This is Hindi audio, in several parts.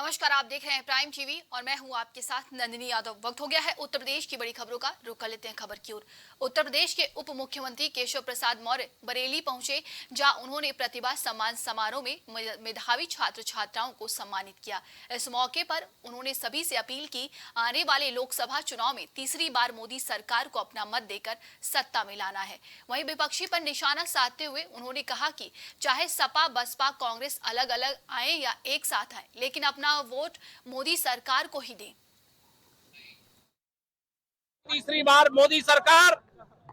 नमस्कार, आप देख रहे हैं प्राइम टीवी और मैं हूं आपके साथ नंदिनी यादव। वक्त हो गया है उत्तर प्रदेश की बड़ी खबरों का। रुक कर लेते हैं खबर की ओर। उत्तर प्रदेश के उप मुख्यमंत्री केशव प्रसाद मौर्य बरेली पहुंचे, जहां उन्होंने प्रतिभा सम्मान समारोह में मेधावी छात्र छात्राओं को सम्मानित किया। इस मौके पर उन्होंने सभी से अपील की, आने वाले लोकसभा चुनाव में तीसरी बार मोदी सरकार को अपना मत देकर सत्ता में लाना है। वहीं विपक्षी पर निशाना साधते हुए उन्होंने कहा कि चाहे सपा बसपा कांग्रेस अलग अलग आए या एक साथ आए, लेकिन अपना वोट मोदी सरकार को ही दें। तीसरी बार मोदी सरकार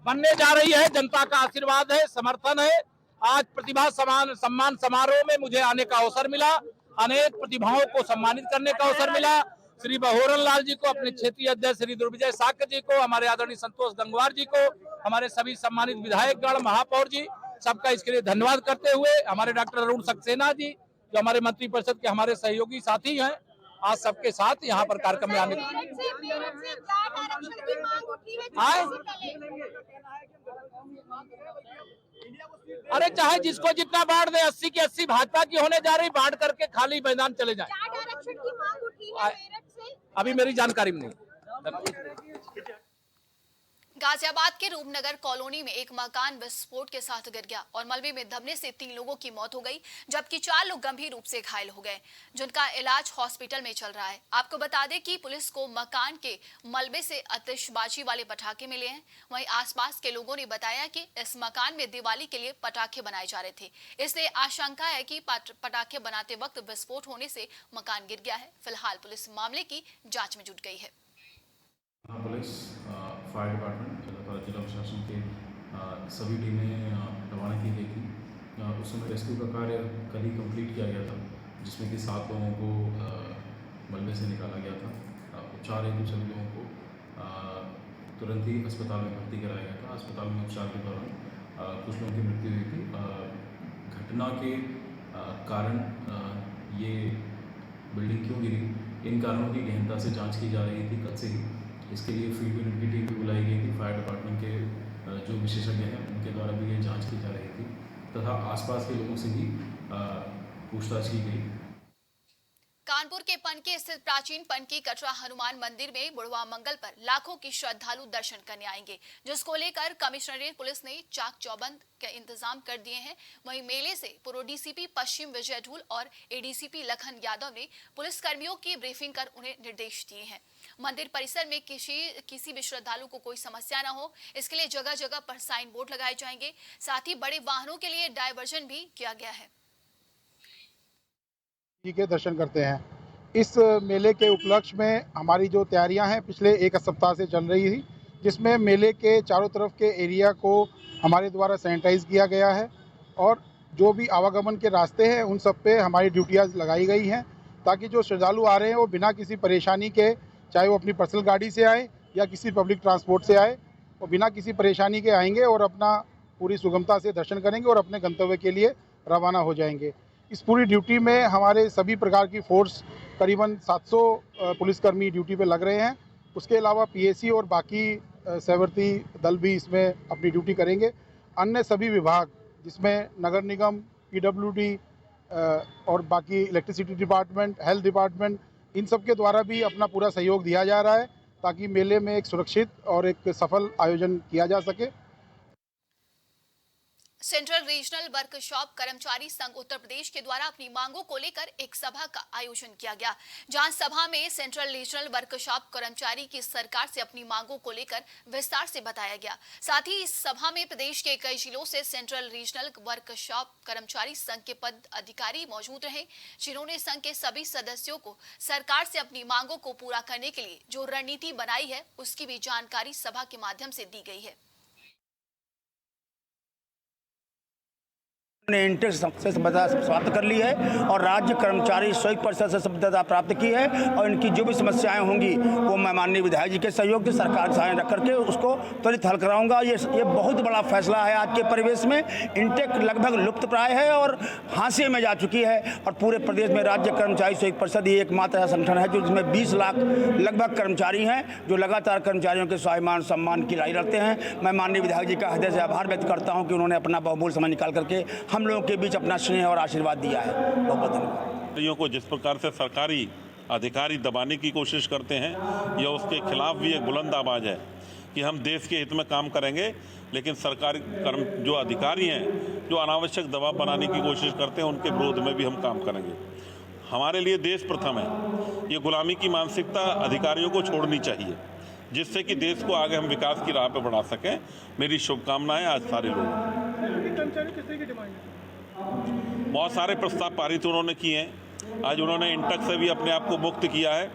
बनने जा रही है। जनता का आशीर्वाद है, समर्थन है। आज प्रतिभा सम्मान समारोह में मुझे आने का अवसर मिला। अनेक प्रतिभाओं को सम्मानित करने का अवसर मिला। श्री बहोरन लाल जी को, अपने क्षेत्रीय अध्यक्ष श्री दुर्विजय साक्य जी को, हमारे आदरणीय संतोष गंगवार जी को, हमारे सभी सम्मानित विधायकगण, महापौर जी, सबका इसके लिए धन्यवाद करते हुए हमारे डॉक्टर अरुण सक्सेना जी, जो हमारे मंत्रिपरिषद के हमारे सहयोगी साथी हैं, आज सबके साथ यहाँ पर कार्यक्रम में आने अरे चाहे जिसको जितना बांट दे, 80 की 80 भाजपा की होने जा रही, बांट करके खाली मैदान चले जाए। अभी मेरी जानकारी में नहीं। गाजियाबाद के रूपनगर कॉलोनी में एक मकान विस्फोट के साथ गिर गया और मलबे में दबने से 3 लोगों की मौत हो गई, जबकि 4 लोग गंभीर रूप से घायल हो गए, जिनका इलाज हॉस्पिटल में चल रहा है। आपको बता दें कि पुलिस को मकान के मलबे से आतिशबाजी वाले पटाखे मिले हैं। वहीं आसपास के लोगों ने बताया कि इस मकान में दिवाली के लिए पटाखे बनाए जा रहे थे, इसलिए आशंका है कि पटाखे बनाते वक्त विस्फोट होने से मकान गिर गया है। फिलहाल पुलिस मामले की जाँच में जुट गई है। पुलिस, फायर डिपार्टमेंट, जिला प्रशासन के सभी टीमें रवाना की गई थी। उस समय रेस्क्यू का कार्य कल ही कंप्लीट किया गया था, जिसमें कि 7 लोगों को मलबे से निकाला गया था। उपचार हेतु सभी लोगों को तुरंत ही अस्पताल में भर्ती कराया गया था। अस्पताल में उपचार के दौरान कुछ लोगों की मृत्यु हुई थी। घटना के कारण ये बिल्डिंग क्यों गिरी, इन कारणों की गहनता से जाँच की जा रही थी कल से ही। इसके लिए फील्ड यूनिट की टीम भी बुलाई गई थी। फायर डिपार्टमेंट के जो विशेषज्ञ हैं उनके द्वारा भी ये जांच की जा रही थी तथा आसपास के लोगों से भी पूछताछ की गई। कानपुर के पनकी स्थित प्राचीन पनकी कटरा हनुमान मंदिर में बुढ़वा मंगल पर लाखों की श्रद्धालु दर्शन करने आएंगे, जिसको लेकर कमिश्नरेट पुलिस ने चाक चौबंद के इंतजाम कर दिए हैं। वहीं मेले से पूर्व डीसीपी पश्चिम विजय ढूल और एडीसीपी लखन यादव ने पुलिस कर्मियों की ब्रीफिंग कर उन्हें निर्देश दिए हैं। मंदिर परिसर में किसी भी श्रद्धालु को कोई समस्या न हो, इसके लिए जगह जगह पर साइन बोर्ड लगाए जाएंगे। साथ ही बड़े वाहनों के लिए डायवर्जन भी किया गया है। जी के दर्शन करते हैं। इस मेले के उपलक्ष्य में हमारी जो तैयारियां हैं पिछले 1 सप्ताह से चल रही थी, जिसमें मेले के चारों तरफ के एरिया को हमारे द्वारा सैनिटाइज किया गया है और जो भी आवागमन के रास्ते हैं उन सब पे हमारी ड्यूटियां लगाई गई हैं, ताकि जो श्रद्धालु आ रहे हैं वो बिना किसी परेशानी के, चाहे वो अपनी पर्सनल गाड़ी से आए या किसी पब्लिक ट्रांसपोर्ट से आए, वो बिना किसी परेशानी के आएंगे और अपना पूरी सुगमता से दर्शन करेंगे और अपने गंतव्य के लिए रवाना हो जाएंगे। इस पूरी ड्यूटी में हमारे सभी प्रकार की फोर्स, करीबन 700 पुलिसकर्मी ड्यूटी पे लग रहे हैं। उसके अलावा पीएसी और बाकी सेवर्ती दल भी इसमें अपनी ड्यूटी करेंगे। अन्य सभी विभाग, जिसमें नगर निगम, पीडब्ल्यूडी और बाकी इलेक्ट्रिसिटी डिपार्टमेंट, हेल्थ डिपार्टमेंट, इन सब के द्वारा भी अपना पूरा सहयोग दिया जा रहा है, ताकि मेले में एक सुरक्षित और एक सफल आयोजन किया जा सके। सेंट्रल रीजनल वर्कशॉप कर्मचारी संघ उत्तर प्रदेश के द्वारा अपनी मांगों को लेकर एक सभा का आयोजन किया गया, जहां सभा में सेंट्रल रीजनल वर्कशॉप कर्मचारी की सरकार से अपनी मांगों को लेकर विस्तार से बताया गया। साथ ही इस सभा में प्रदेश के कई जिलों से सेंट्रल रीजनल वर्कशॉप कर्मचारी संघ के पद अधिकारी मौजूद रहे, जिन्होंने संघ के सभी सदस्यों को सरकार से अपनी मांगों को पूरा करने के लिए जो रणनीति बनाई है उसकी भी जानकारी सभा के माध्यम से दी गई है। ने इंटेक्स से संबद्धता प्राप्त कर ली है और राज्य कर्मचारी स्वयं परिषद से संबद्धता प्राप्त की है और इनकी जो भी समस्याएं होंगी वो मैं माननीय विधायक जी के सहयोग से सरकार के सामने रख करके उसको त्वरित हल कराऊंगा। ये बहुत बड़ा फैसला है। आज के परिवेश में इंटेक लगभग लुप्त प्राय है और हाशिए में जा चुकी है और पूरे प्रदेश में राज्य कर्मचारी स्वयं परिषद ये एकमात्र ऐसा संगठन है जो जिसमें 20 लाख लगभग कर्मचारी हैं जो लगातार कर्मचारियों के स्वाभिमान सम्मान की लड़ाई लड़ते हैं। मैं माननीय विधायक जी का हृदय से आभार व्यक्त करता हूँ कि उन्होंने अपना बहुमूल्य समय निकाल करके हम लोगों के बीच अपना स्नेह और आशीर्वाद दिया है। बहुत बहुत धन्यवाद। को जिस प्रकार से सरकारी अधिकारी दबाने की कोशिश करते हैं, या उसके खिलाफ भी एक बुलंद आवाज़ है कि हम देश के हित में काम करेंगे, लेकिन सरकारी जो अधिकारी हैं जो अनावश्यक दबाव बनाने की कोशिश करते हैं उनके विरोध में भी हम काम करेंगे। हमारे लिए देश प्रथम है। ये गुलामी की मानसिकता अधिकारियों को छोड़नी चाहिए, जिससे कि देश को आगे हम विकास की राह पर बढ़ा सकें। मेरी शुभकामनाएं आज सारे लोगों को। बहुत सारे प्रस्ताव पारित उन्होंने किए हैं। आज उन्होंने इंटक से भी अपने आप को मुक्त किया है।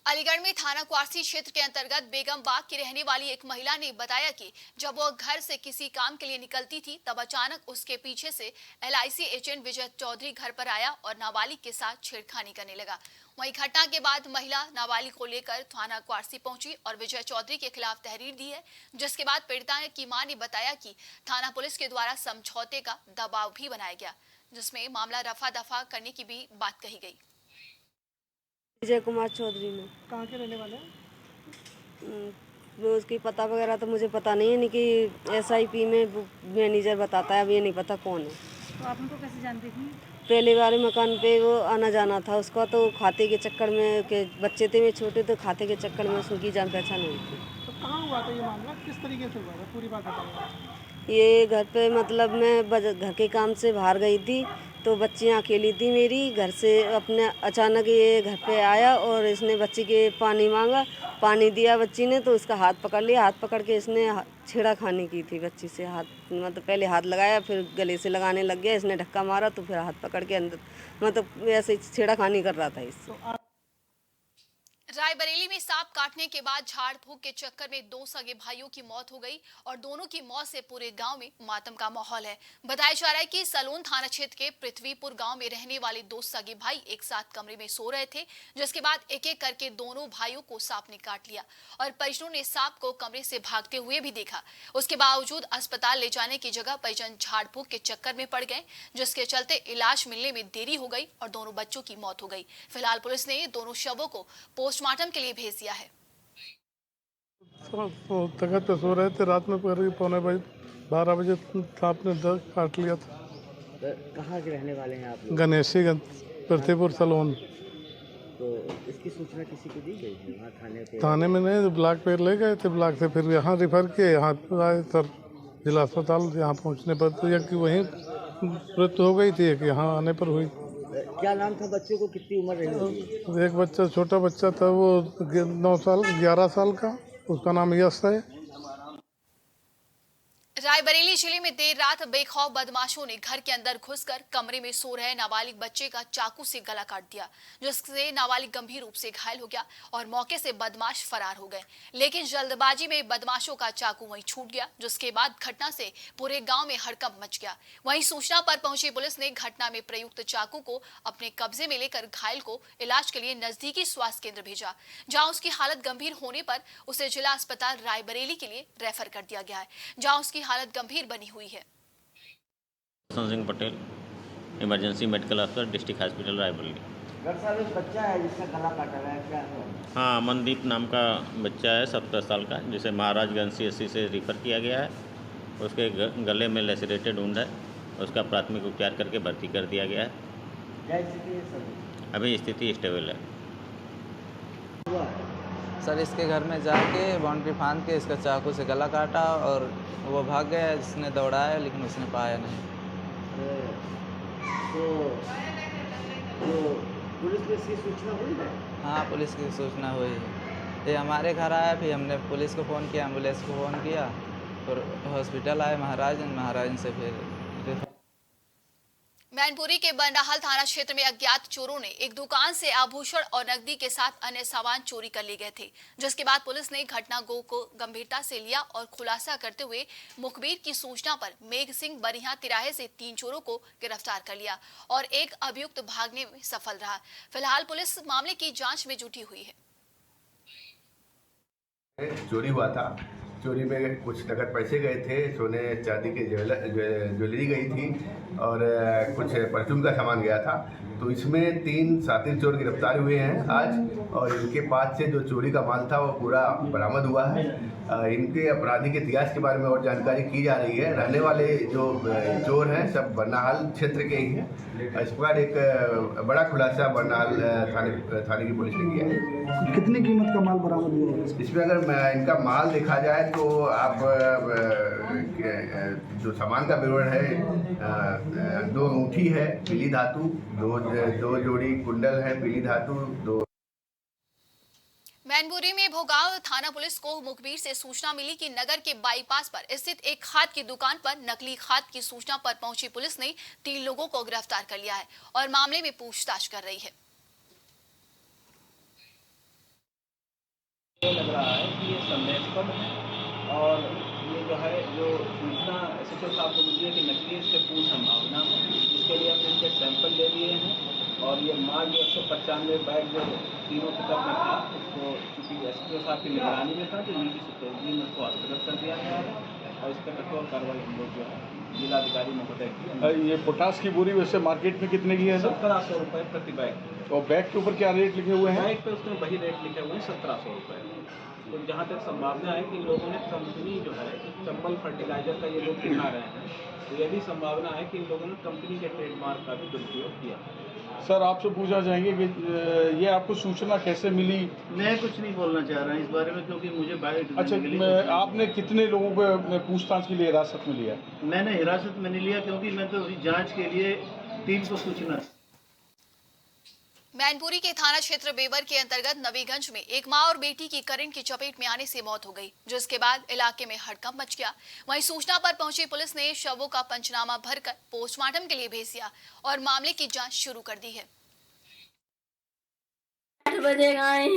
अलीगढ़ में थाना क्वारसी क्षेत्र के अंतर्गत बेगम बाग की रहने वाली एक महिला ने बताया कि जब वो घर से किसी काम के लिए निकलती थी तब अचानक उसके पीछे से LIC एजेंट विजय चौधरी घर पर आया और नाबालिग के साथ छेड़खानी करने लगा। वहीं घटना के बाद महिला नाबालिग को लेकर थाना क्वारसी पहुंची और विजय चौधरी के खिलाफ तहरीर दी है, जिसके बाद पीड़िता की मां ने बताया कि थाना पुलिस के द्वारा समझौते का दबाव भी बनाया गया, जिसमें मामला रफा दफा करने की भी बात कही गई। विजय कुमार चौधरी में। कहाँ के रहने वाले हैं? वो उसकी पता वगैरह तो मुझे पता नहीं है, नहीं कि SIP में मैनेजर बताता है, अब ये नहीं पता कौन है। तो आप उनको कैसे जानते थी? पहले बार मकान पे वो आना जाना था उसका, तो खाते के चक्कर में के बच्चे थे वे छोटे, तो खाते के चक्कर में उनकी जान पहचान हुई थी। तो कहाँ हुआ था ये मामला, किस तरीके से हुआ था, पूरी बात बताइए। ये घर पे मतलब मैं घर के काम से बाहर गई थी, तो बच्चियाँ अकेली थी मेरी घर से। अपने अचानक ये घर पे आया और इसने बच्ची के पानी मांगा, पानी दिया बच्ची ने, तो उसका हाथ पकड़ लिया। हाथ पकड़ के इसने छेड़खानी की थी बच्ची से। हाथ मतलब पहले हाथ लगाया, फिर गले से लगाने लग गया। इसने धक्का मारा तो फिर हाथ पकड़ के अंदर मतलब ऐसे छेड़खानी कर रहा था इससे। रायबरेली में सांप काटने के बाद झाड़ फूक के चक्कर में 2 सगे भाइयों की मौत हो गई और दोनों की मौत से पूरे गांव में मातम का माहौल है। बताया जा रहा है कि सलोन थाना क्षेत्र के पृथ्वीपुर गांव में रहने वाले 2 सगे भाई एक साथ कमरे में सो रहे थे, जिसके बाद एक एक करके दोनों भाइयों को सांप ने काट लिया और परिजनों ने सांप को कमरे से भागते हुए भी देखा। उसके बावजूद अस्पताल ले जाने की जगह परिजन झाड़ फूक के चक्कर में पड़ गए, जिसके चलते इलाज मिलने में देरी हो गई और दोनों बच्चों की मौत हो गई। फिलहाल पुलिस ने दोनों शवों को पोस्टमार्टम के लिए भेज दिया है। तखत पे सो रहे थे, रात में करीब 12 बजे सांप ने काट लिया था। कहाँ के रहने वाले हैं आप लोग? गणेशीगंज पृथ्वीपुर सलोन। तो इसकी सूचना किसी को दी गई है वहाँ थाने पे? थाने में नहीं, ब्लॉक पे ले गए थे, ब्लॉक से फिर यहाँ रिफर किए, यहाँ आए सर जिला अस्पताल। यहाँ पहुँचने पर तो यह कि वहीं मृत्यु हो गई थी, कि यहाँ आने पर हुई। क्या नाम था बच्चों को, कितनी उम्र रही होगी? एक बच्चा छोटा बच्चा था, वो 11 साल का, उसका नाम यश है। रायबरेली जिले में देर रात बेखौफ बदमाशों ने घर के अंदर घुसकर कमरे में सो रहे नाबालिग बच्चे का चाकू से गला काट दिया, जिससे नाबालिग गंभीर रूप से घायल हो गया और मौके से बदमाश फरार हो गए। लेकिन जल्दबाजी में बदमाशों का चाकू वहीं छूट गया, जिसके बाद घटना से पूरे गांव में हड़कंप मच गया। वहीं सूचना पर पहुंची पुलिस ने घटना में प्रयुक्त चाकू को अपने कब्जे में लेकर घायल को इलाज के लिए नजदीकी स्वास्थ्य केंद्र भेजा, जहाँ उसकी हालत गंभीर होने पर उसे जिला अस्पताल रायबरेली के लिए रेफर कर दिया गया है, जहाँ उसकी हालत गंभीर बनी हुई है। Singh Patel, emergency medical officer, district hospital Raebareli. Doctor साहब, एक बच्चा है जिसका गला काटा गया है, क्या है? हाँ, अमनदीप नाम का बच्चा है 17 साल का, जिसे महाराजगंज CSC से रिफ़र किया गया है। उसके गले में लेसरेटेड वुंड है, उसका प्राथमिक उपचार करके भर्ती कर दिया गया है। क्या स्थिति है सर? अभी स्थिति स्टेबल है। सर, इसके घर में जाके बाउंड्री फांद के इसका चाकू से गला काटा और वो भाग गया। जिसने दौड़ाया लेकिन उसने पाया नहीं। तो पुलिस को इसकी सूचना हुई है? हाँ, पुलिस की सूचना हुई। ये हमारे घर आया, फिर हमने पुलिस को फ़ोन किया, एम्बुलेंस को फ़ोन किया, फिर हॉस्पिटल आए महाराजगंज से फिर। मैनपुरी के बनराहल थाना क्षेत्र में अज्ञात चोरों ने एक दुकान से आभूषण और नकदी के साथ अन्य सामान चोरी कर ले गए थे, जिसके बाद पुलिस ने घटना को गंभीरता से लिया और खुलासा करते हुए मुखबिर की सूचना पर मेघ सिंह बरिहा तिराहे से 3 चोरों को गिरफ्तार कर लिया और एक अभियुक्त भागने में सफल रहा। फिलहाल पुलिस मामले की जांच में जुटी हुई है। चोरी हुआ था, चोरी में कुछ नगद पैसे गए थे, सोने चांदी के ज्वेलरी गई थी और कुछ परचून का सामान गया था। तो इसमें 3 शातिर चोर गिरफ्तार हुए हैं आज, और इनके पास से जो चोरी का माल था वो पूरा बरामद हुआ है। इनके आपराधिक इतिहास के बारे में और जानकारी की जा रही है। रहने वाले जो चोर हैं सब बरनाहाल क्षेत्र के ही हैं। इस प्रकार एक बड़ा खुलासा बरनाहाल थाने की पुलिस ने किया है। कितनी कीमत का माल बरामद हुआ? इसमें अगर इनका माल देखा जाए तो आप जो सामान का विवरण है, 2 अंगूठी है पीली धातु, 2 जोड़ी कुंडल है पीली धातु, 2। मैनपुरी में भोगांव थाना पुलिस को मुखबिर से सूचना मिली कि नगर के बाईपास पर स्थित एक खाद की दुकान पर नकली खाद की सूचना पर पहुंची पुलिस ने 3 लोगों को गिरफ्तार कर लिया है और मामले में पूछताछ कर रही है। ये लग रहा है कि ये संदेहास्पद है और ये जो सूचना SHO साहब को मिली है कि नकली इसके पूर्ण संभावना है। इसके लिए हमने इनके सैंपल ले लिए हैं और ये माल जो 195 बैग जो तीनों पिकअप में था, उसको चूँकि SHO साहब की निगरानी में था, तो निजी सुपरविजन में उसको हस्तगत कर दिया गया है और इस पर कठोर कार्रवाई हम लोग जो है जिलाधिकारी महोदय की। ये पोटास की बोरी वैसे मार्केट में कितने की है? 1700 रुपये प्रति बैग। और बैग के ऊपर क्या रेट लिखे हुए हैं? बैग पे उसमें वही रेट लिखे हुए हैं 1700 रुपये। तो जहाँ तक संभावना है कि लोगों ने कंपनी जो है चंबल फर्टिलाइजर का ये लोग दिखा रहे हैं, तो ये भी संभावना है कि इन लोगों ने कंपनी के ट्रेडमार्क का भी दुरुपयोग किया। सर आपसे पूछना चाहेंगे कि ये आपको सूचना कैसे मिली? मैं कुछ नहीं बोलना चाह रहा हूँ इस बारे में, क्योंकि मुझे बाइट। अच्छा, आपने कितने लोगों को पूछताछ के लिए हिरासत में लिया? मैंने हिरासत में नहीं लिया, क्योंकि मैं तो जांच के लिए टीम को सूचना। मैनपुरी के थाना क्षेत्र बेवर के अंतर्गत नवीगंज में एक मां और बेटी की करंट की चपेट में आने से मौत हो गई, जिसके बाद इलाके में हड़कंप मच गया। वहीं सूचना पर पहुंची पुलिस ने शवों का पंचनामा भरकर पोस्टमार्टम के लिए भेज दिया और मामले की जांच शुरू कर दी है। 8 बजे गए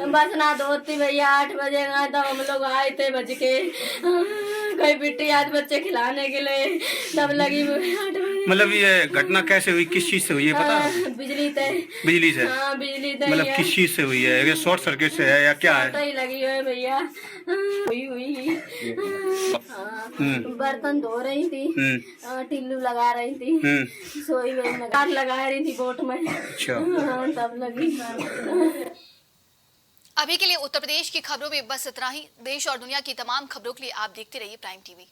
बस ना दोती भैया, 8 बजे गए तो हम लोग आए थे बज के कोई बिट्टी आज बच्चे खिलाने के लिए, तब लगी 8 बजे। मतलब ये घटना कैसे हुई, किस चीज से हुई है पता? बिजली से। बिजली से? हाँ, बिजली से। मतलब किस चीज से हुई है? शॉर्ट सर्किट से है या क्या है? ही लगी हुई भैया, हुई। बर्तन धो रही थी, टिल्लू लगा रही थी, सोई में काट लगा रही थी बोट में, तब लगी। अभी के लिए उत्तर प्रदेश की खबरों में बस इतना ही। देश और दुनिया की तमाम खबरों के लिए आप देखते रहिए प्राइम टीवी।